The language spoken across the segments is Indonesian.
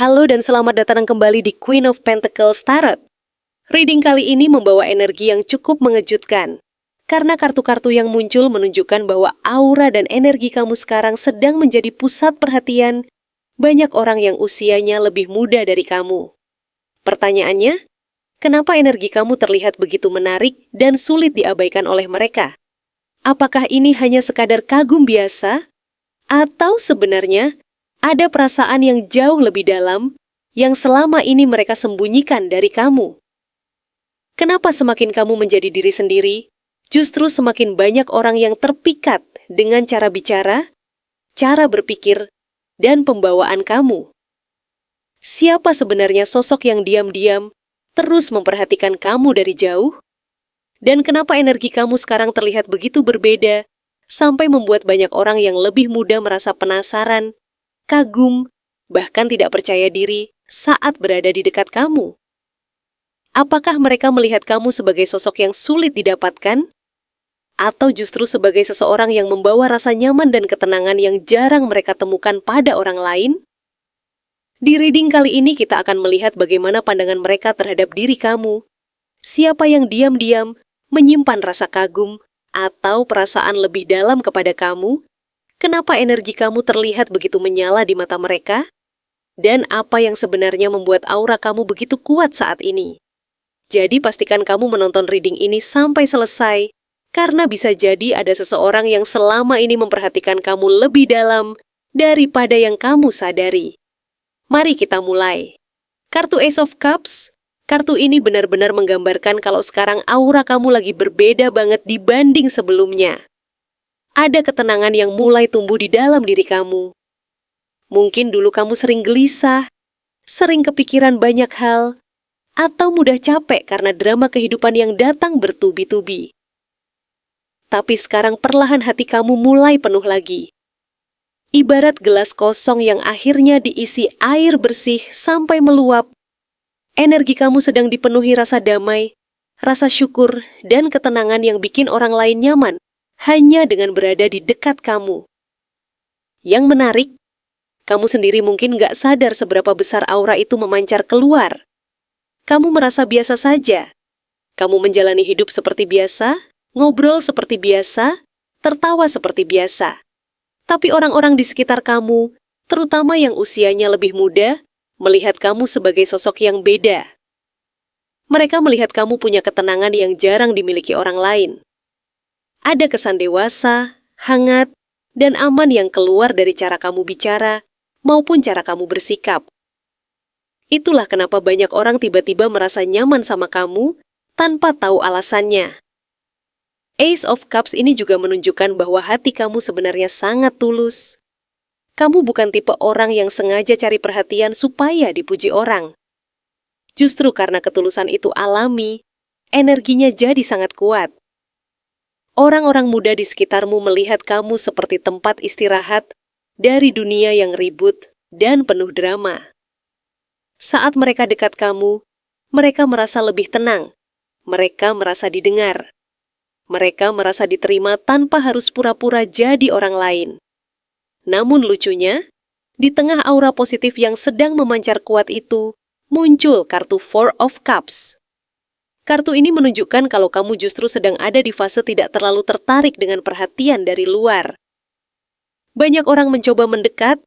Halo dan selamat datang kembali di Queen of Pentacles Tarot. Reading kali ini membawa energi yang cukup mengejutkan. Karena kartu-kartu yang muncul menunjukkan bahwa aura dan energi kamu sekarang sedang menjadi pusat perhatian banyak orang yang usianya lebih muda dari kamu. Pertanyaannya, kenapa energi kamu terlihat begitu menarik dan sulit diabaikan oleh mereka? Apakah ini hanya sekadar kagum biasa? Atau sebenarnya ada perasaan yang jauh lebih dalam yang selama ini mereka sembunyikan dari kamu? Kenapa semakin kamu menjadi diri sendiri, justru semakin banyak orang yang terpikat dengan cara bicara, cara berpikir, dan pembawaan kamu? Siapa sebenarnya sosok yang diam-diam terus memperhatikan kamu dari jauh? Dan kenapa energi kamu sekarang terlihat begitu berbeda, sampai membuat banyak orang yang lebih muda merasa penasaran, kagum, bahkan tidak percaya diri saat berada di dekat kamu? Apakah mereka melihat kamu sebagai sosok yang sulit didapatkan? Atau justru sebagai seseorang yang membawa rasa nyaman dan ketenangan yang jarang mereka temukan pada orang lain? Di reading kali ini kita akan melihat bagaimana pandangan mereka terhadap diri kamu. Siapa yang diam-diam menyimpan rasa kagum atau perasaan lebih dalam kepada kamu? Kenapa energi kamu terlihat begitu menyala di mata mereka? Dan apa yang sebenarnya membuat aura kamu begitu kuat saat ini? Jadi pastikan kamu menonton reading ini sampai selesai, karena bisa jadi ada seseorang yang selama ini memperhatikan kamu lebih dalam daripada yang kamu sadari. Mari kita mulai. Kartu Ace of Cups. Kartu ini benar-benar menggambarkan kalau sekarang aura kamu lagi berbeda banget dibanding sebelumnya. Ada ketenangan yang mulai tumbuh di dalam diri kamu. Mungkin dulu kamu sering gelisah, sering kepikiran banyak hal, atau mudah capek karena drama kehidupan yang datang bertubi-tubi. Tapi sekarang perlahan hati kamu mulai penuh lagi. Ibarat gelas kosong yang akhirnya diisi air bersih sampai meluap. Energi kamu sedang dipenuhi rasa damai, rasa syukur, dan ketenangan yang bikin orang lain nyaman hanya dengan berada di dekat kamu. Yang menarik, kamu sendiri mungkin gak sadar seberapa besar aura itu memancar keluar. Kamu merasa biasa saja. Kamu menjalani hidup seperti biasa, ngobrol seperti biasa, tertawa seperti biasa. Tapi orang-orang di sekitar kamu, terutama yang usianya lebih muda, melihat kamu sebagai sosok yang beda. Mereka melihat kamu punya ketenangan yang jarang dimiliki orang lain. Ada kesan dewasa, hangat, dan aman yang keluar dari cara kamu bicara maupun cara kamu bersikap. Itulah kenapa banyak orang tiba-tiba merasa nyaman sama kamu tanpa tahu alasannya. Ace of Cups ini juga menunjukkan bahwa hati kamu sebenarnya sangat tulus. Kamu bukan tipe orang yang sengaja cari perhatian supaya dipuji orang. Justru karena ketulusan itu alami, energinya jadi sangat kuat. Orang-orang muda di sekitarmu melihat kamu seperti tempat istirahat dari dunia yang ribut dan penuh drama. Saat mereka dekat kamu, mereka merasa lebih tenang. Mereka merasa didengar. Mereka merasa diterima tanpa harus pura-pura jadi orang lain. Namun lucunya, di tengah aura positif yang sedang memancar kuat itu, muncul kartu Four of Cups. Kartu ini menunjukkan kalau kamu justru sedang ada di fase tidak terlalu tertarik dengan perhatian dari luar. Banyak orang mencoba mendekat,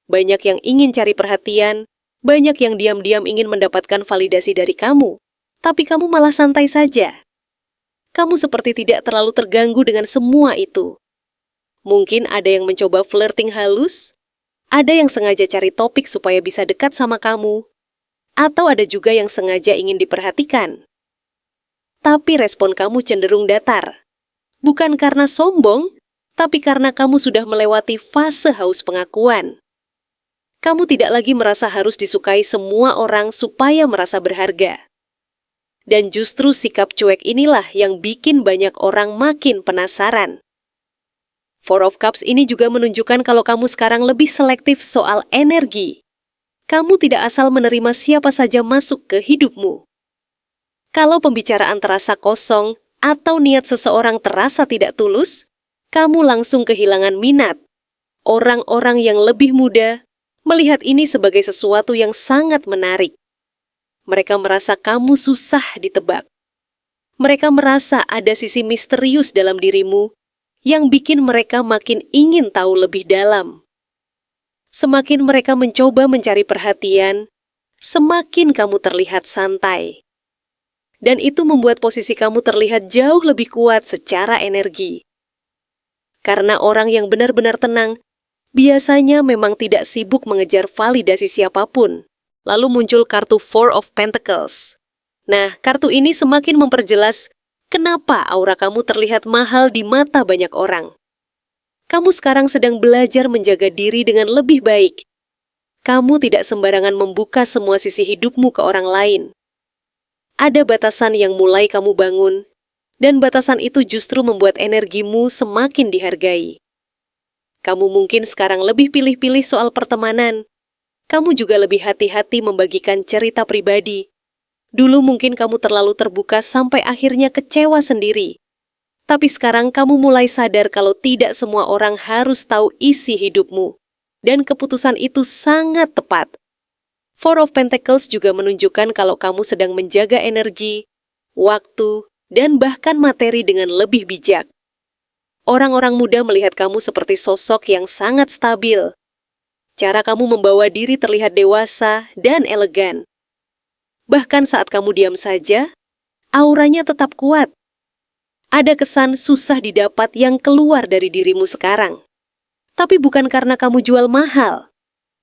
banyak yang ingin cari perhatian, banyak yang diam-diam ingin mendapatkan validasi dari kamu, tapi kamu malah santai saja. Kamu seperti tidak terlalu terganggu dengan semua itu. Mungkin ada yang mencoba flirting halus, ada yang sengaja cari topik supaya bisa dekat sama kamu, atau ada juga yang sengaja ingin diperhatikan. Tapi respon kamu cenderung datar. Bukan karena sombong, tapi karena kamu sudah melewati fase haus pengakuan. Kamu tidak lagi merasa harus disukai semua orang supaya merasa berharga. Dan justru sikap cuek inilah yang bikin banyak orang makin penasaran. Four of Cups ini juga menunjukkan kalau kamu sekarang lebih selektif soal energi. Kamu tidak asal menerima siapa saja masuk ke hidupmu. Kalau pembicaraan terasa kosong atau niat seseorang terasa tidak tulus, kamu langsung kehilangan minat. Orang-orang yang lebih muda, melihat ini sebagai sesuatu yang sangat menarik. Mereka merasa kamu susah ditebak. Mereka merasa ada sisi misterius dalam dirimu yang bikin mereka makin ingin tahu lebih dalam. Semakin mereka mencoba mencari perhatian, semakin kamu terlihat santai. Dan itu membuat posisi kamu terlihat jauh lebih kuat secara energi. Karena orang yang benar-benar tenang, biasanya memang tidak sibuk mengejar validasi siapapun. Lalu muncul kartu Four of Pentacles. Nah, kartu ini semakin memperjelas kenapa aura kamu terlihat mahal di mata banyak orang. Kamu sekarang sedang belajar menjaga diri dengan lebih baik. Kamu tidak sembarangan membuka semua sisi hidupmu ke orang lain. Ada batasan yang mulai kamu bangun, dan batasan itu justru membuat energimu semakin dihargai. Kamu mungkin sekarang lebih pilih-pilih soal pertemanan. Kamu juga lebih hati-hati membagikan cerita pribadi. Dulu mungkin kamu terlalu terbuka sampai akhirnya kecewa sendiri. Tapi sekarang kamu mulai sadar kalau tidak semua orang harus tahu isi hidupmu. Dan keputusan itu sangat tepat. Four of Pentacles juga menunjukkan kalau kamu sedang menjaga energi, waktu, dan bahkan materi dengan lebih bijak. Orang-orang muda melihat kamu seperti sosok yang sangat stabil. Cara kamu membawa diri terlihat dewasa dan elegan. Bahkan saat kamu diam saja, auranya tetap kuat. Ada kesan susah didapat yang keluar dari dirimu sekarang. Tapi bukan karena kamu jual mahal.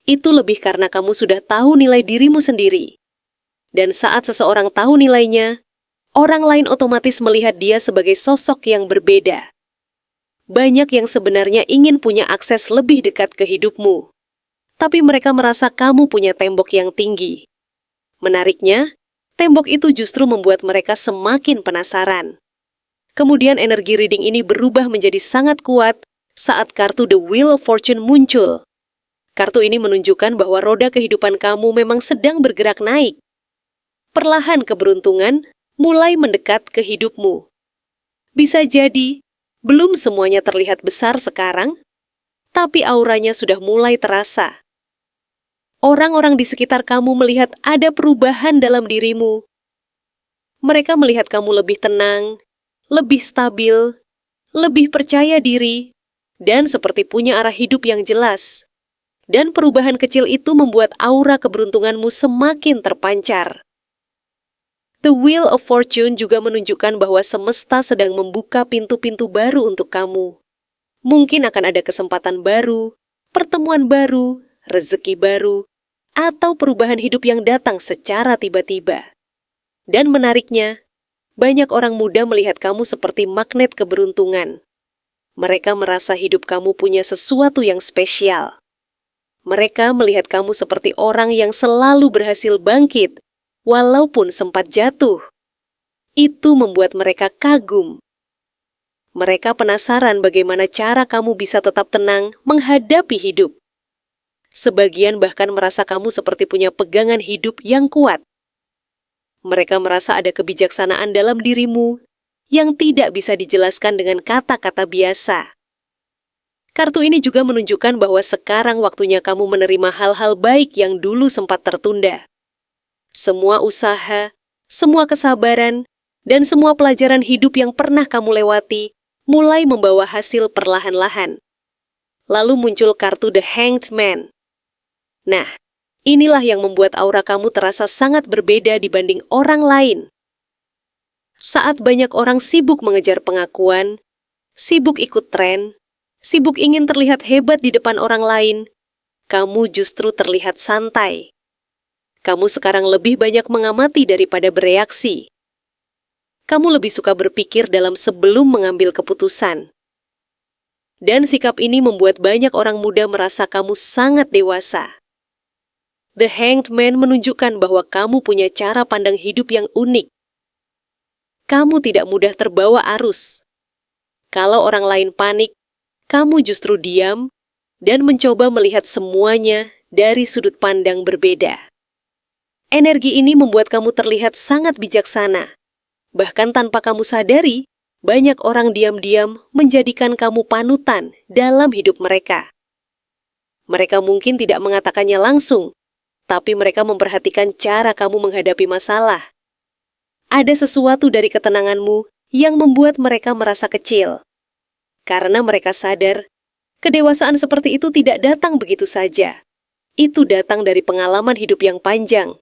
Itu lebih karena kamu sudah tahu nilai dirimu sendiri. Dan saat seseorang tahu nilainya, orang lain otomatis melihat dia sebagai sosok yang berbeda. Banyak yang sebenarnya ingin punya akses lebih dekat ke hidupmu. Tapi mereka merasa kamu punya tembok yang tinggi. Menariknya, tembok itu justru membuat mereka semakin penasaran. Kemudian energi reading ini berubah menjadi sangat kuat saat kartu The Wheel of Fortune muncul. Kartu ini menunjukkan bahwa roda kehidupan kamu memang sedang bergerak naik. Perlahan keberuntungan mulai mendekat ke hidupmu. Bisa jadi, belum semuanya terlihat besar sekarang, tapi auranya sudah mulai terasa. Orang-orang di sekitar kamu melihat ada perubahan dalam dirimu. Mereka melihat kamu lebih tenang, lebih stabil, lebih percaya diri, dan seperti punya arah hidup yang jelas. Dan perubahan kecil itu membuat aura keberuntunganmu semakin terpancar. The Wheel of Fortune juga menunjukkan bahwa semesta sedang membuka pintu-pintu baru untuk kamu. Mungkin akan ada kesempatan baru, pertemuan baru, rezeki baru, atau perubahan hidup yang datang secara tiba-tiba. Dan menariknya, banyak orang muda melihat kamu seperti magnet keberuntungan. Mereka merasa hidup kamu punya sesuatu yang spesial. Mereka melihat kamu seperti orang yang selalu berhasil bangkit, walaupun sempat jatuh. Itu membuat mereka kagum. Mereka penasaran bagaimana cara kamu bisa tetap tenang menghadapi hidup. Sebagian bahkan merasa kamu seperti punya pegangan hidup yang kuat. Mereka merasa ada kebijaksanaan dalam dirimu yang tidak bisa dijelaskan dengan kata-kata biasa. Kartu ini juga menunjukkan bahwa sekarang waktunya kamu menerima hal-hal baik yang dulu sempat tertunda. Semua usaha, semua kesabaran, dan semua pelajaran hidup yang pernah kamu lewati mulai membawa hasil perlahan-lahan. Lalu muncul kartu The Hanged Man. Nah, inilah yang membuat aura kamu terasa sangat berbeda dibanding orang lain. Saat banyak orang sibuk mengejar pengakuan, sibuk ikut tren, sibuk ingin terlihat hebat di depan orang lain, kamu justru terlihat santai. Kamu sekarang lebih banyak mengamati daripada bereaksi. Kamu lebih suka berpikir dalam sebelum mengambil keputusan. Dan sikap ini membuat banyak orang muda merasa kamu sangat dewasa. The Hanged Man menunjukkan bahwa kamu punya cara pandang hidup yang unik. Kamu tidak mudah terbawa arus. Kalau orang lain panik, kamu justru diam dan mencoba melihat semuanya dari sudut pandang berbeda. Energi ini membuat kamu terlihat sangat bijaksana. Bahkan tanpa kamu sadari, banyak orang diam-diam menjadikan kamu panutan dalam hidup mereka. Mereka mungkin tidak mengatakannya langsung, tapi mereka memperhatikan cara kamu menghadapi masalah. Ada sesuatu dari ketenanganmu yang membuat mereka merasa kecil. Karena mereka sadar, kedewasaan seperti itu tidak datang begitu saja. Itu datang dari pengalaman hidup yang panjang.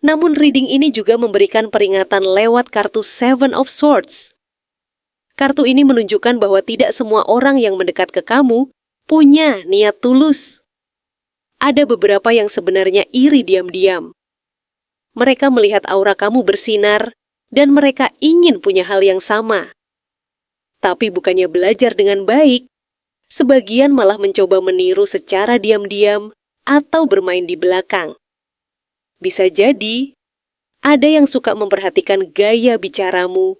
Namun reading ini juga memberikan peringatan lewat kartu Seven of Swords. Kartu ini menunjukkan bahwa tidak semua orang yang mendekat ke kamu punya niat tulus. Ada beberapa yang sebenarnya iri diam-diam. Mereka melihat aura kamu bersinar dan mereka ingin punya hal yang sama. Tapi bukannya belajar dengan baik, sebagian malah mencoba meniru secara diam-diam atau bermain di belakang. Bisa jadi, ada yang suka memperhatikan gaya bicaramu,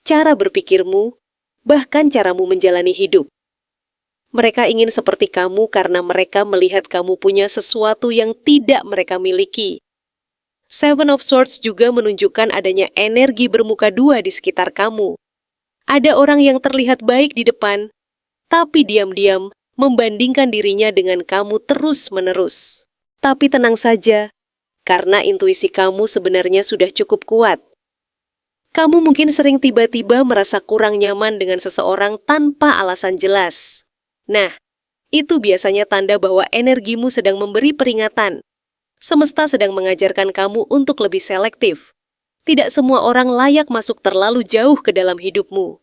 cara berpikirmu, bahkan caramu menjalani hidup. Mereka ingin seperti kamu karena mereka melihat kamu punya sesuatu yang tidak mereka miliki. Seven of Swords juga menunjukkan adanya energi bermuka dua di sekitar kamu. Ada orang yang terlihat baik di depan, tapi diam-diam membandingkan dirinya dengan kamu terus-menerus. Tapi tenang saja, karena intuisi kamu sebenarnya sudah cukup kuat. Kamu mungkin sering tiba-tiba merasa kurang nyaman dengan seseorang tanpa alasan jelas. Nah, itu biasanya tanda bahwa energimu sedang memberi peringatan. Semesta sedang mengajarkan kamu untuk lebih selektif. Tidak semua orang layak masuk terlalu jauh ke dalam hidupmu.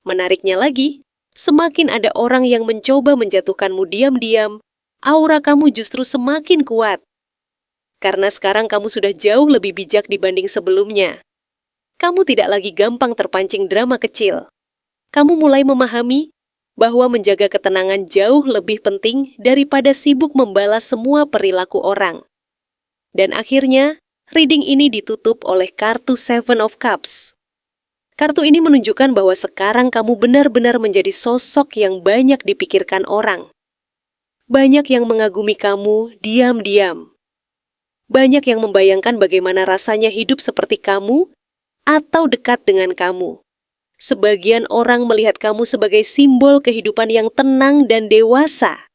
Menariknya lagi, semakin ada orang yang mencoba menjatuhkanmu diam-diam, aura kamu justru semakin kuat. Karena sekarang kamu sudah jauh lebih bijak dibanding sebelumnya. Kamu tidak lagi gampang terpancing drama kecil. Kamu mulai memahami bahwa menjaga ketenangan jauh lebih penting daripada sibuk membalas semua perilaku orang. Dan akhirnya, reading ini ditutup oleh kartu Seven of Cups. Kartu ini menunjukkan bahwa sekarang kamu benar-benar menjadi sosok yang banyak dipikirkan orang. Banyak yang mengagumi kamu diam-diam. Banyak yang membayangkan bagaimana rasanya hidup seperti kamu atau dekat dengan kamu. Sebagian orang melihat kamu sebagai simbol kehidupan yang tenang dan dewasa.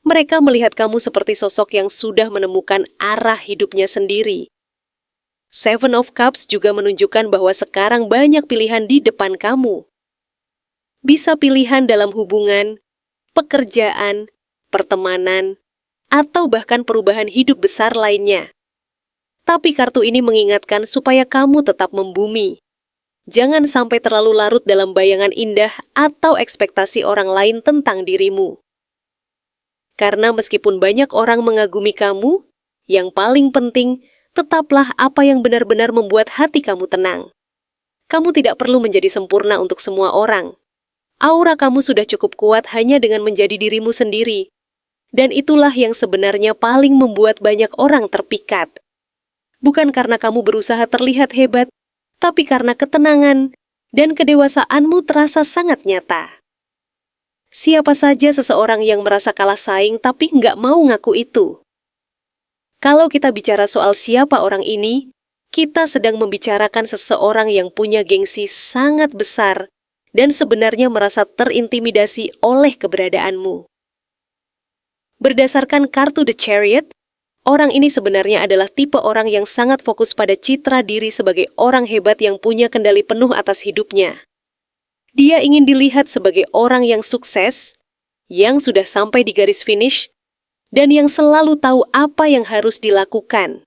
Mereka melihat kamu seperti sosok yang sudah menemukan arah hidupnya sendiri. Seven of Cups juga menunjukkan bahwa sekarang banyak pilihan di depan kamu. Bisa pilihan dalam hubungan, pekerjaan, pertemanan, atau bahkan perubahan hidup besar lainnya. Tapi kartu ini mengingatkan supaya kamu tetap membumi. Jangan sampai terlalu larut dalam bayangan indah atau ekspektasi orang lain tentang dirimu. Karena meskipun banyak orang mengagumi kamu, yang paling penting, tetaplah apa yang benar-benar membuat hati kamu tenang. Kamu tidak perlu menjadi sempurna untuk semua orang. Aura kamu sudah cukup kuat hanya dengan menjadi dirimu sendiri. Dan itulah yang sebenarnya paling membuat banyak orang terpikat. Bukan karena kamu berusaha terlihat hebat, tapi karena ketenangan dan kedewasaanmu terasa sangat nyata. Siapa saja seseorang yang merasa kalah saing tapi nggak mau ngaku itu. Kalau kita bicara soal siapa orang ini, kita sedang membicarakan seseorang yang punya gengsi sangat besar dan sebenarnya merasa terintimidasi oleh keberadaanmu. Berdasarkan kartu The Chariot, orang ini sebenarnya adalah tipe orang yang sangat fokus pada citra diri sebagai orang hebat yang punya kendali penuh atas hidupnya. Dia ingin dilihat sebagai orang yang sukses, yang sudah sampai di garis finish, dan yang selalu tahu apa yang harus dilakukan.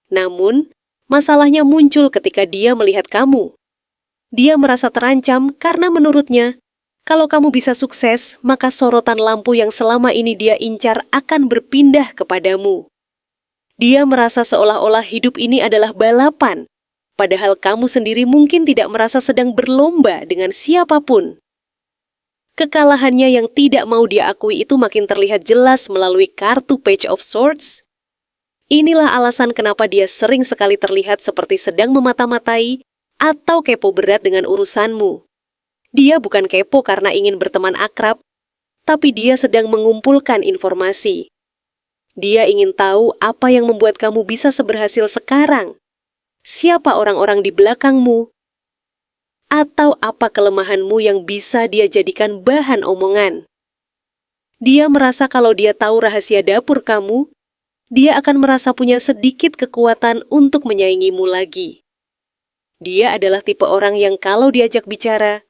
Namun, masalahnya muncul ketika dia melihat kamu. Dia merasa terancam karena menurutnya, kalau kamu bisa sukses, maka sorotan lampu yang selama ini dia incar akan berpindah kepadamu. Dia merasa seolah-olah hidup ini adalah balapan, padahal kamu sendiri mungkin tidak merasa sedang berlomba dengan siapapun. Kekalahannya yang tidak mau dia akui itu makin terlihat jelas melalui kartu Page of Swords. Inilah alasan kenapa dia sering sekali terlihat seperti sedang memata-matai atau kepo berat dengan urusanmu. Dia bukan kepo karena ingin berteman akrab, tapi dia sedang mengumpulkan informasi. Dia ingin tahu apa yang membuat kamu bisa seberhasil sekarang. Siapa orang-orang di belakangmu? Atau apa kelemahanmu yang bisa dia jadikan bahan omongan? Dia merasa kalau dia tahu rahasia dapur kamu, dia akan merasa punya sedikit kekuatan untuk menyaingimu lagi. Dia adalah tipe orang yang kalau diajak bicara,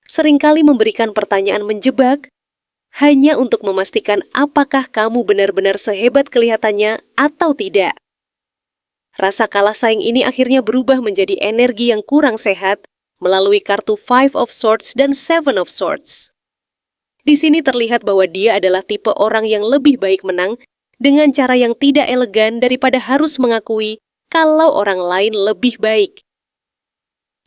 seringkali memberikan pertanyaan menjebak, hanya untuk memastikan apakah kamu benar-benar sehebat kelihatannya atau tidak. Rasa kalah saing ini akhirnya berubah menjadi energi yang kurang sehat melalui kartu Five of Swords dan Seven of Swords. Di sini terlihat bahwa dia adalah tipe orang yang lebih baik menang dengan cara yang tidak elegan daripada harus mengakui kalau orang lain lebih baik.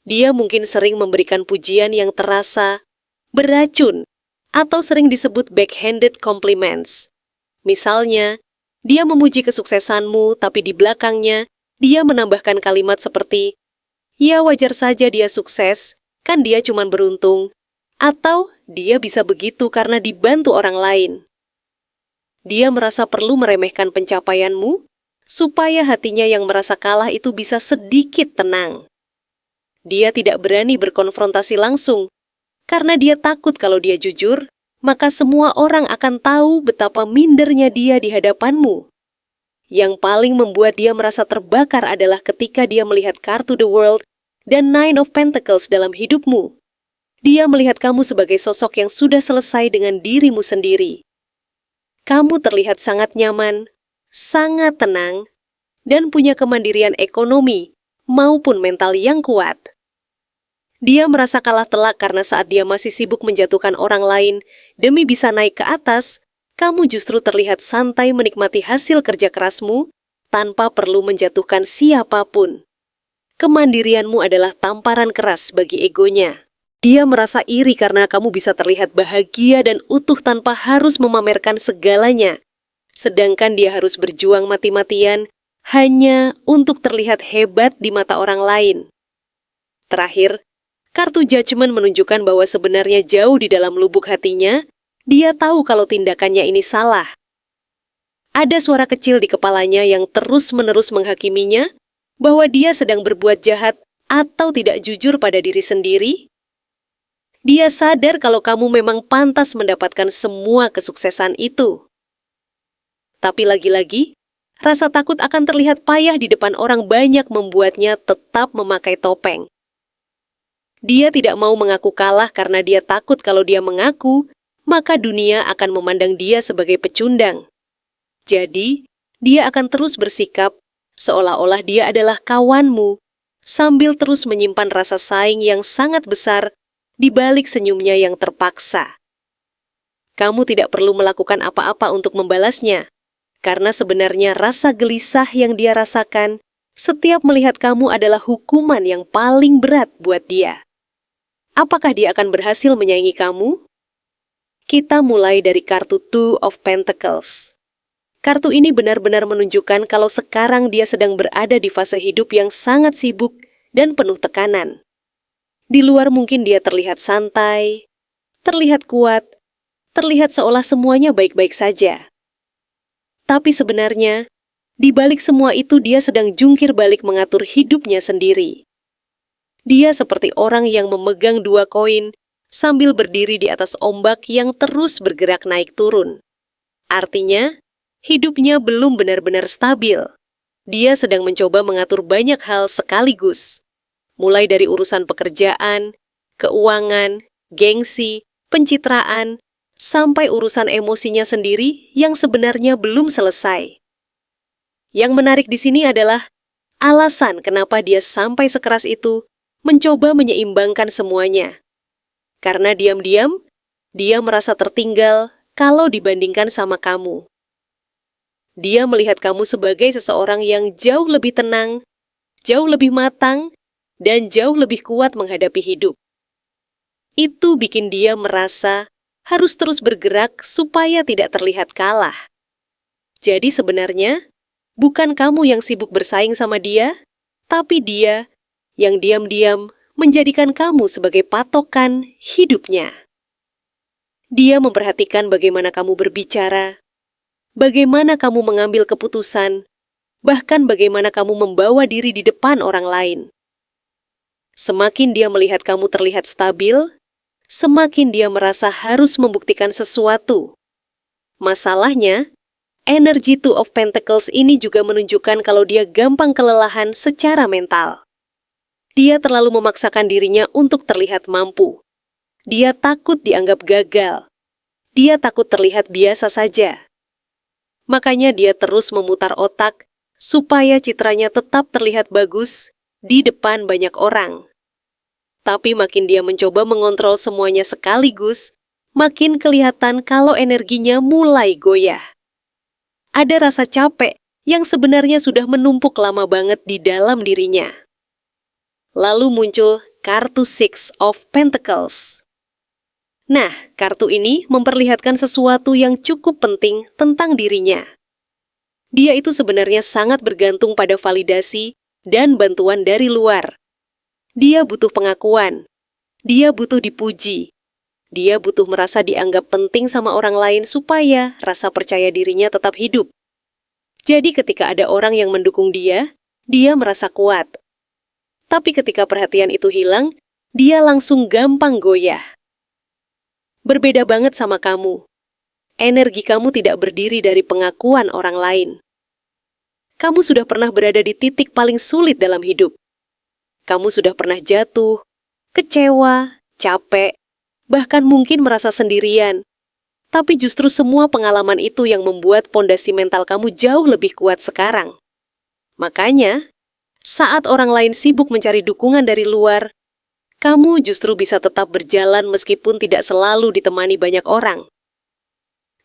Dia mungkin sering memberikan pujian yang terasa, beracun, atau sering disebut backhanded compliments. Misalnya, dia memuji kesuksesanmu tapi di belakangnya, dia menambahkan kalimat seperti, "Ya wajar saja dia sukses, kan dia cuma beruntung." Atau dia bisa begitu karena dibantu orang lain. Dia merasa perlu meremehkan pencapaianmu, supaya hatinya yang merasa kalah itu bisa sedikit tenang. Dia tidak berani berkonfrontasi langsung, karena dia takut kalau dia jujur, maka semua orang akan tahu betapa mindernya dia di hadapanmu. Yang paling membuat dia merasa terbakar adalah ketika dia melihat kartu The World dan Nine of Pentacles dalam hidupmu. Dia melihat kamu sebagai sosok yang sudah selesai dengan dirimu sendiri. Kamu terlihat sangat nyaman, sangat tenang, dan punya kemandirian ekonomi maupun mental yang kuat. Dia merasa kalah telak karena saat dia masih sibuk menjatuhkan orang lain demi bisa naik ke atas, kamu justru terlihat santai menikmati hasil kerja kerasmu tanpa perlu menjatuhkan siapapun. Kemandirianmu adalah tamparan keras bagi egonya. Dia merasa iri karena kamu bisa terlihat bahagia dan utuh tanpa harus memamerkan segalanya. Sedangkan dia harus berjuang mati-matian hanya untuk terlihat hebat di mata orang lain. Terakhir, kartu Judgment menunjukkan bahwa sebenarnya jauh di dalam lubuk hatinya, dia tahu kalau tindakannya ini salah. Ada suara kecil di kepalanya yang terus-menerus menghakiminya bahwa dia sedang berbuat jahat atau tidak jujur pada diri sendiri. Dia sadar kalau kamu memang pantas mendapatkan semua kesuksesan itu. Tapi lagi-lagi, rasa takut akan terlihat payah di depan orang banyak membuatnya tetap memakai topeng. Dia tidak mau mengaku kalah karena dia takut kalau dia mengaku, maka dunia akan memandang dia sebagai pecundang. Jadi, dia akan terus bersikap seolah-olah dia adalah kawanmu, sambil terus menyimpan rasa saing yang sangat besar di balik senyumnya yang terpaksa. Kamu tidak perlu melakukan apa-apa untuk membalasnya, karena sebenarnya rasa gelisah yang dia rasakan setiap melihat kamu adalah hukuman yang paling berat buat dia. Apakah dia akan berhasil menyaingi kamu? Kita mulai dari kartu Two of Pentacles. Kartu ini benar-benar menunjukkan kalau sekarang dia sedang berada di fase hidup yang sangat sibuk dan penuh tekanan. Di luar mungkin dia terlihat santai, terlihat kuat, terlihat seolah semuanya baik-baik saja. Tapi sebenarnya, di balik semua itu dia sedang jungkir balik mengatur hidupnya sendiri. Dia seperti orang yang memegang dua koin sambil berdiri di atas ombak yang terus bergerak naik turun. Artinya, hidupnya belum benar-benar stabil. Dia sedang mencoba mengatur banyak hal sekaligus. Mulai dari urusan pekerjaan, keuangan, gengsi, pencitraan, sampai urusan emosinya sendiri yang sebenarnya belum selesai. Yang menarik di sini adalah alasan kenapa dia sampai sekeras itu mencoba menyeimbangkan semuanya. Karena diam-diam, dia merasa tertinggal kalau dibandingkan sama kamu. Dia melihat kamu sebagai seseorang yang jauh lebih tenang, jauh lebih matang, dan jauh lebih kuat menghadapi hidup. Itu bikin dia merasa harus terus bergerak supaya tidak terlihat kalah. Jadi sebenarnya, bukan kamu yang sibuk bersaing sama dia, tapi dia yang diam-diam menjadikan kamu sebagai patokan hidupnya. Dia memperhatikan bagaimana kamu berbicara, bagaimana kamu mengambil keputusan, bahkan bagaimana kamu membawa diri di depan orang lain. Semakin dia melihat kamu terlihat stabil, semakin dia merasa harus membuktikan sesuatu. Masalahnya, energi Two of Pentacles ini juga menunjukkan kalau dia gampang kelelahan secara mental. Dia terlalu memaksakan dirinya untuk terlihat mampu. Dia takut dianggap gagal. Dia takut terlihat biasa saja. Makanya dia terus memutar otak supaya citranya tetap terlihat bagus di depan banyak orang. Tapi makin dia mencoba mengontrol semuanya sekaligus, makin kelihatan kalau energinya mulai goyah. Ada rasa capek yang sebenarnya sudah menumpuk lama banget di dalam dirinya. Lalu muncul kartu Six of Pentacles. Nah, kartu ini memperlihatkan sesuatu yang cukup penting tentang dirinya. Dia itu sebenarnya sangat bergantung pada validasi dan bantuan dari luar. Dia butuh pengakuan. Dia butuh dipuji. Dia butuh merasa dianggap penting sama orang lain supaya rasa percaya dirinya tetap hidup. Jadi ketika ada orang yang mendukung dia merasa kuat. Tapi ketika perhatian itu hilang, dia langsung gampang goyah. Berbeda banget sama kamu. Energi kamu tidak berdiri dari pengakuan orang lain. Kamu sudah pernah berada di titik paling sulit dalam hidup. Kamu sudah pernah jatuh, kecewa, capek, bahkan mungkin merasa sendirian. Tapi justru semua pengalaman itu yang membuat pondasi mental kamu jauh lebih kuat sekarang. Makanya, saat orang lain sibuk mencari dukungan dari luar, kamu justru bisa tetap berjalan meskipun tidak selalu ditemani banyak orang.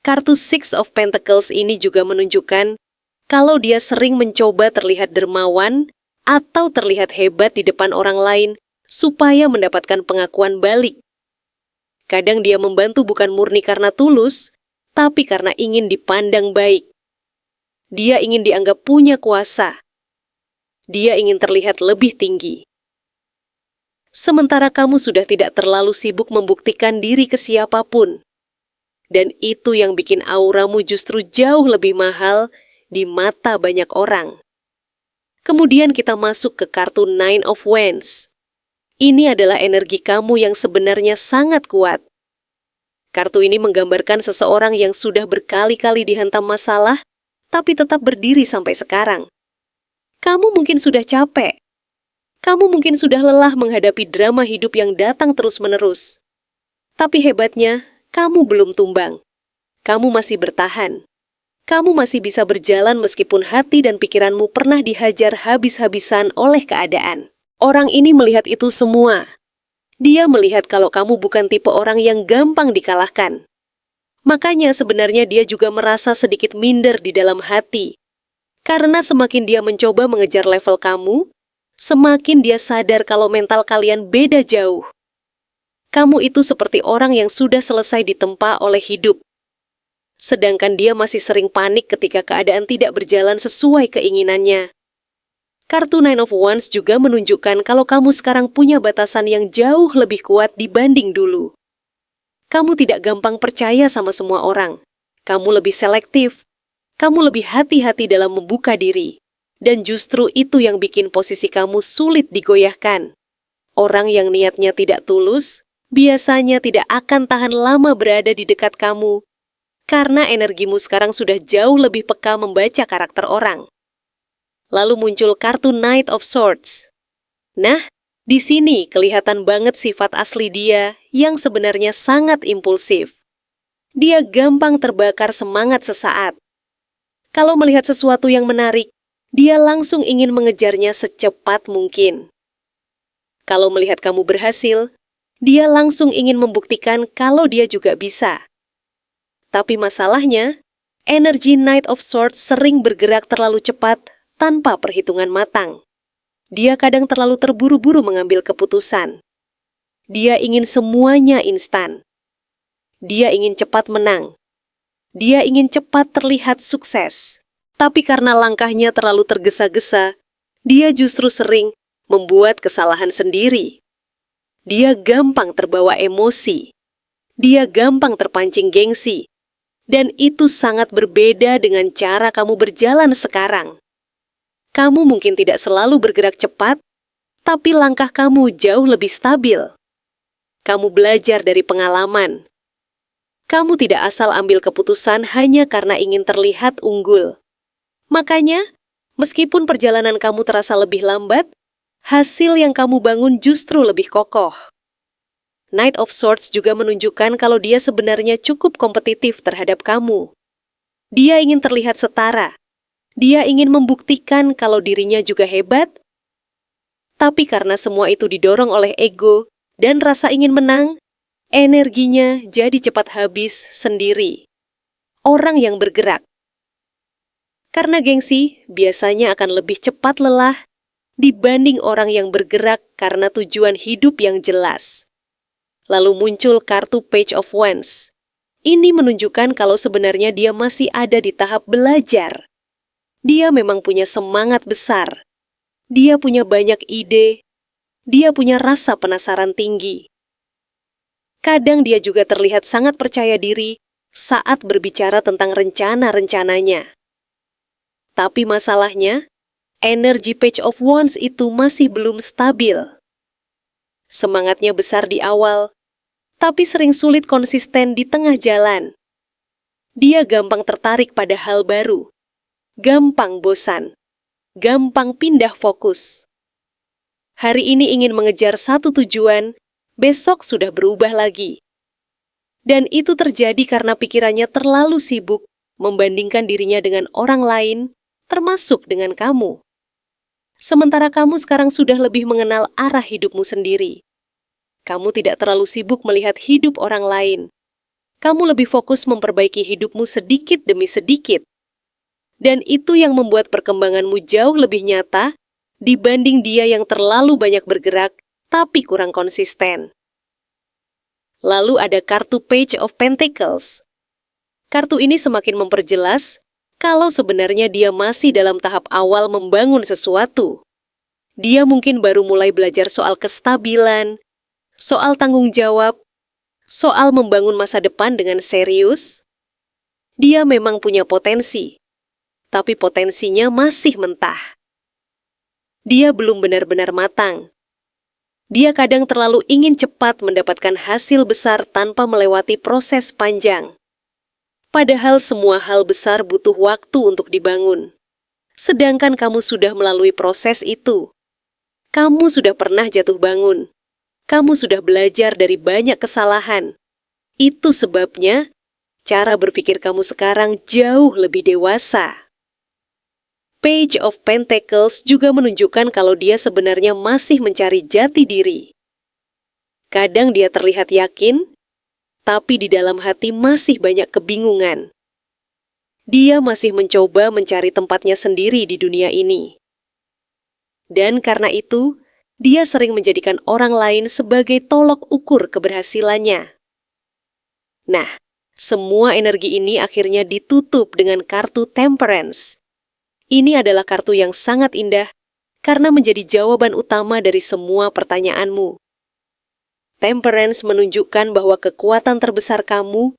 Kartu Six of Pentacles ini juga menunjukkan kalau dia sering mencoba terlihat dermawan atau terlihat hebat di depan orang lain supaya mendapatkan pengakuan balik. Kadang dia membantu bukan murni karena tulus, tapi karena ingin dipandang baik. Dia ingin dianggap punya kuasa. Dia ingin terlihat lebih tinggi. Sementara kamu sudah tidak terlalu sibuk membuktikan diri ke siapapun. Dan itu yang bikin auramu justru jauh lebih mahal di mata banyak orang. Kemudian kita masuk ke kartu Nine of Wands. Ini adalah energi kamu yang sebenarnya sangat kuat. Kartu ini menggambarkan seseorang yang sudah berkali-kali dihantam masalah, tapi tetap berdiri sampai sekarang. Kamu mungkin sudah capek. Kamu mungkin sudah lelah menghadapi drama hidup yang datang terus-menerus. Tapi hebatnya, kamu belum tumbang. Kamu masih bertahan. Kamu masih bisa berjalan meskipun hati dan pikiranmu pernah dihajar habis-habisan oleh keadaan. Orang ini melihat itu semua. Dia melihat kalau kamu bukan tipe orang yang gampang dikalahkan. Makanya sebenarnya dia juga merasa sedikit minder di dalam hati. Karena semakin dia mencoba mengejar level kamu, semakin dia sadar kalau mental kalian beda jauh. Kamu itu seperti orang yang sudah selesai ditempa oleh hidup. Sedangkan dia masih sering panik ketika keadaan tidak berjalan sesuai keinginannya. Kartu Nine of Wands juga menunjukkan kalau kamu sekarang punya batasan yang jauh lebih kuat dibanding dulu. Kamu tidak gampang percaya sama semua orang. Kamu lebih selektif. Kamu lebih hati-hati dalam membuka diri. Dan justru itu yang bikin posisi kamu sulit digoyahkan. Orang yang niatnya tidak tulus, biasanya tidak akan tahan lama berada di dekat kamu. Karena energimu sekarang sudah jauh lebih peka membaca karakter orang. Lalu muncul kartu Knight of Swords. Nah, di sini kelihatan banget sifat asli dia yang sebenarnya sangat impulsif. Dia gampang terbakar semangat sesaat. Kalau melihat sesuatu yang menarik, dia langsung ingin mengejarnya secepat mungkin. Kalau melihat kamu berhasil, dia langsung ingin membuktikan kalau dia juga bisa. Tapi masalahnya, energi Knight of Swords sering bergerak terlalu cepat tanpa perhitungan matang. Dia kadang terlalu terburu-buru mengambil keputusan. Dia ingin semuanya instan. Dia ingin cepat menang. Dia ingin cepat terlihat sukses. Tapi karena langkahnya terlalu tergesa-gesa, dia justru sering membuat kesalahan sendiri. Dia gampang terbawa emosi. Dia gampang terpancing gengsi. Dan itu sangat berbeda dengan cara kamu berjalan sekarang. Kamu mungkin tidak selalu bergerak cepat, tapi langkah kamu jauh lebih stabil. Kamu belajar dari pengalaman. Kamu tidak asal ambil keputusan hanya karena ingin terlihat unggul. Makanya, meskipun perjalanan kamu terasa lebih lambat, hasil yang kamu bangun justru lebih kokoh. Knight of Swords juga menunjukkan kalau dia sebenarnya cukup kompetitif terhadap kamu. Dia ingin terlihat setara. Dia ingin membuktikan kalau dirinya juga hebat. Tapi karena semua itu didorong oleh ego dan rasa ingin menang, energinya jadi cepat habis sendiri. Orang yang bergerak. Karena gengsi biasanya akan lebih cepat lelah dibanding orang yang bergerak karena tujuan hidup yang jelas. Lalu muncul kartu Page of Wands. Ini menunjukkan kalau sebenarnya dia masih ada di tahap belajar. Dia memang punya semangat besar. Dia punya banyak ide. Dia punya rasa penasaran tinggi. Kadang dia juga terlihat sangat percaya diri saat berbicara tentang rencana-rencananya. Tapi masalahnya, energi Page of Wands itu masih belum stabil. Semangatnya besar di awal, tapi sering sulit konsisten di tengah jalan. Dia gampang tertarik pada hal baru, gampang bosan, gampang pindah fokus. Hari ini ingin mengejar satu tujuan, besok sudah berubah lagi. Dan itu terjadi karena pikirannya terlalu sibuk membandingkan dirinya dengan orang lain, termasuk dengan kamu. Sementara kamu sekarang sudah lebih mengenal arah hidupmu sendiri. Kamu tidak terlalu sibuk melihat hidup orang lain. Kamu lebih fokus memperbaiki hidupmu sedikit demi sedikit. Dan itu yang membuat perkembanganmu jauh lebih nyata dibanding dia yang terlalu banyak bergerak tapi kurang konsisten. Lalu ada kartu Page of Pentacles. Kartu ini semakin memperjelas kalau sebenarnya dia masih dalam tahap awal membangun sesuatu. Dia mungkin baru mulai belajar soal kestabilan, soal tanggung jawab, soal membangun masa depan dengan serius. Dia memang punya potensi, tapi potensinya masih mentah. Dia belum benar-benar matang. Dia kadang terlalu ingin cepat mendapatkan hasil besar tanpa melewati proses panjang. Padahal semua hal besar butuh waktu untuk dibangun. Sedangkan kamu sudah melalui proses itu. Kamu sudah pernah jatuh bangun. Kamu sudah belajar dari banyak kesalahan. Itu sebabnya cara berpikir kamu sekarang jauh lebih dewasa. Page of Pentacles juga menunjukkan kalau dia sebenarnya masih mencari jati diri. Kadang dia terlihat yakin, tapi di dalam hati masih banyak kebingungan. Dia masih mencoba mencari tempatnya sendiri di dunia ini. Dan karena itu, dia sering menjadikan orang lain sebagai tolok ukur keberhasilannya. Nah, semua energi ini akhirnya ditutup dengan kartu Temperance. Ini adalah kartu yang sangat indah karena menjadi jawaban utama dari semua pertanyaanmu. Temperance menunjukkan bahwa kekuatan terbesar kamu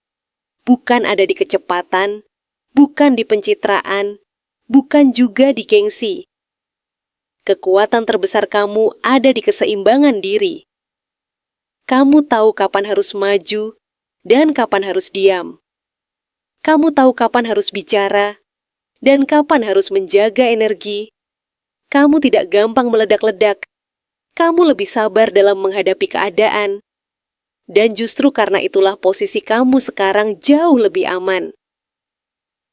bukan ada di kecepatan, bukan di pencitraan, bukan juga di gengsi. Kekuatan terbesar kamu ada di keseimbangan diri. Kamu tahu kapan harus maju dan kapan harus diam. Kamu tahu kapan harus bicara dan kapan harus menjaga energi. Kamu tidak gampang meledak-ledak. Kamu lebih sabar dalam menghadapi keadaan. Dan justru karena itulah posisi kamu sekarang jauh lebih aman.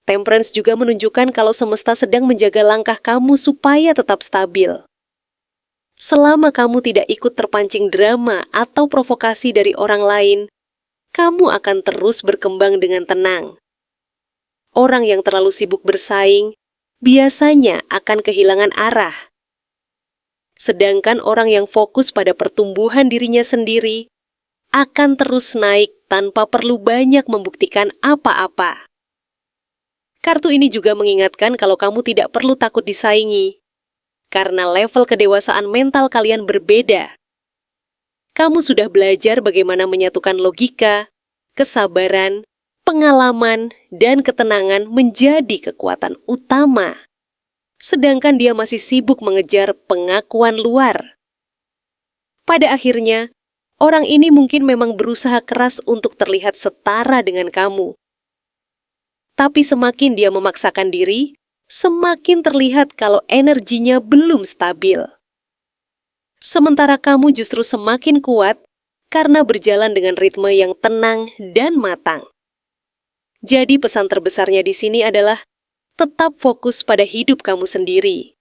Temperance juga menunjukkan kalau semesta sedang menjaga langkah kamu supaya tetap stabil. Selama kamu tidak ikut terpancing drama atau provokasi dari orang lain, kamu akan terus berkembang dengan tenang. Orang yang terlalu sibuk bersaing biasanya akan kehilangan arah. Sedangkan orang yang fokus pada pertumbuhan dirinya sendiri akan terus naik tanpa perlu banyak membuktikan apa-apa. Kartu ini juga mengingatkan kalau kamu tidak perlu takut disaingi, karena level kedewasaan mental kalian berbeda. Kamu sudah belajar bagaimana menyatukan logika, kesabaran, pengalaman, dan ketenangan menjadi kekuatan utama. Sedangkan dia masih sibuk mengejar pengakuan luar. Pada akhirnya, Orang ini mungkin memang berusaha keras untuk terlihat setara dengan kamu. Tapi semakin dia memaksakan diri, semakin terlihat kalau energinya belum stabil. Sementara kamu justru semakin kuat karena berjalan dengan ritme yang tenang dan matang. Jadi pesan terbesarnya di sini adalah tetap fokus pada hidup kamu sendiri.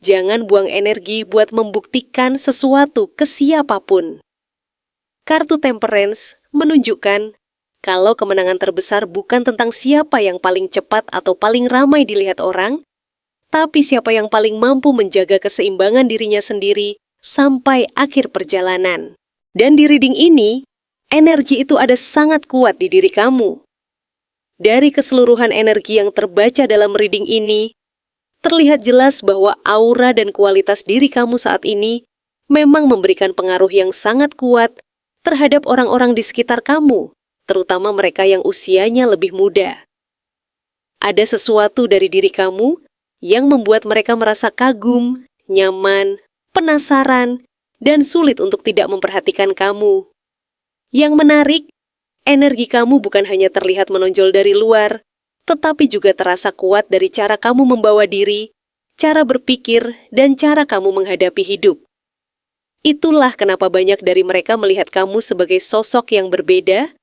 Jangan buang energi buat membuktikan sesuatu ke siapapun. Kartu Temperance menunjukkan kalau kemenangan terbesar bukan tentang siapa yang paling cepat atau paling ramai dilihat orang, tapi siapa yang paling mampu menjaga keseimbangan dirinya sendiri sampai akhir perjalanan. Dan di reading ini, energi itu ada sangat kuat di diri kamu. Dari keseluruhan energi yang terbaca dalam reading ini, terlihat jelas bahwa aura dan kualitas diri kamu saat ini memang memberikan pengaruh yang sangat kuat terhadap orang-orang di sekitar kamu, terutama mereka yang usianya lebih muda. Ada sesuatu dari diri kamu yang membuat mereka merasa kagum, nyaman, penasaran, dan sulit untuk tidak memperhatikan kamu. Yang menarik, energi kamu bukan hanya terlihat menonjol dari luar, tetapi juga terasa kuat dari cara kamu membawa diri, cara berpikir, dan cara kamu menghadapi hidup. Itulah kenapa banyak dari mereka melihat kamu sebagai sosok yang berbeda,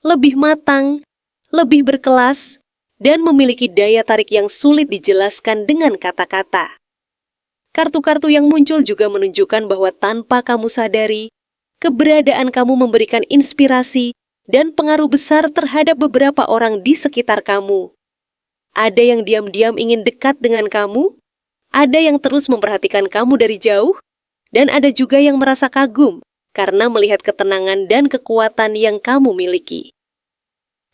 lebih matang, lebih berkelas, dan memiliki daya tarik yang sulit dijelaskan dengan kata-kata. Kartu-kartu yang muncul juga menunjukkan bahwa tanpa kamu sadari, keberadaan kamu memberikan inspirasi dan pengaruh besar terhadap beberapa orang di sekitar kamu. Ada yang diam-diam ingin dekat dengan kamu, ada yang terus memperhatikan kamu dari jauh, dan ada juga yang merasa kagum karena melihat ketenangan dan kekuatan yang kamu miliki.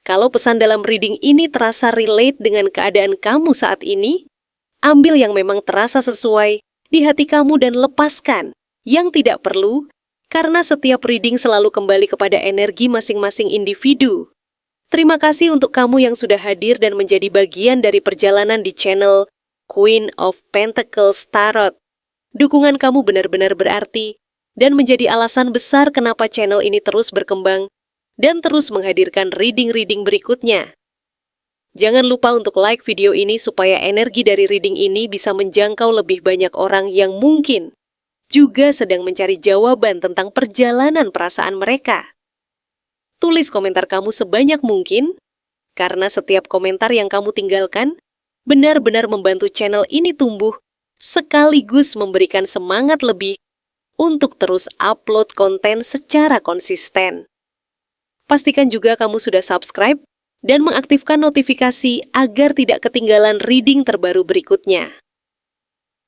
Kalau pesan dalam reading ini terasa relate dengan keadaan kamu saat ini, ambil yang memang terasa sesuai di hati kamu dan lepaskan yang tidak perlu, karena setiap reading selalu kembali kepada energi masing-masing individu. Terima kasih untuk kamu yang sudah hadir dan menjadi bagian dari perjalanan di channel Queen of Pentacles Tarot. Dukungan kamu benar-benar berarti dan menjadi alasan besar kenapa channel ini terus berkembang dan terus menghadirkan reading-reading berikutnya. Jangan lupa untuk like video ini supaya energi dari reading ini bisa menjangkau lebih banyak orang yang mungkin juga sedang mencari jawaban tentang perjalanan perasaan mereka. Tulis komentar kamu sebanyak mungkin, karena setiap komentar yang kamu tinggalkan benar-benar membantu channel ini tumbuh, sekaligus memberikan semangat lebih untuk terus upload konten secara konsisten. Pastikan juga kamu sudah subscribe dan mengaktifkan notifikasi agar tidak ketinggalan reading terbaru berikutnya.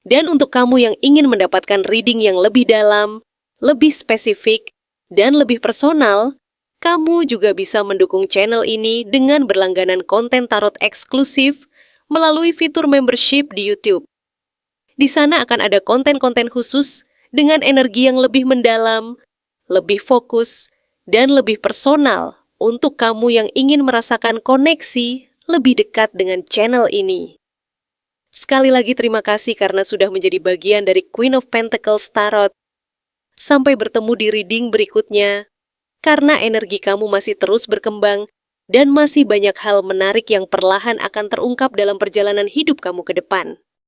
Dan untuk kamu yang ingin mendapatkan reading yang lebih dalam, lebih spesifik, dan lebih personal, kamu juga bisa mendukung channel ini dengan berlangganan konten tarot eksklusif melalui fitur membership di YouTube. Di sana akan ada konten-konten khusus dengan energi yang lebih mendalam, lebih fokus, dan lebih personal untuk kamu yang ingin merasakan koneksi lebih dekat dengan channel ini. Sekali lagi terima kasih karena sudah menjadi bagian dari Queen of Pentacles Tarot. Sampai bertemu di reading berikutnya, karena energi kamu masih terus berkembang dan masih banyak hal menarik yang perlahan akan terungkap dalam perjalanan hidup kamu ke depan.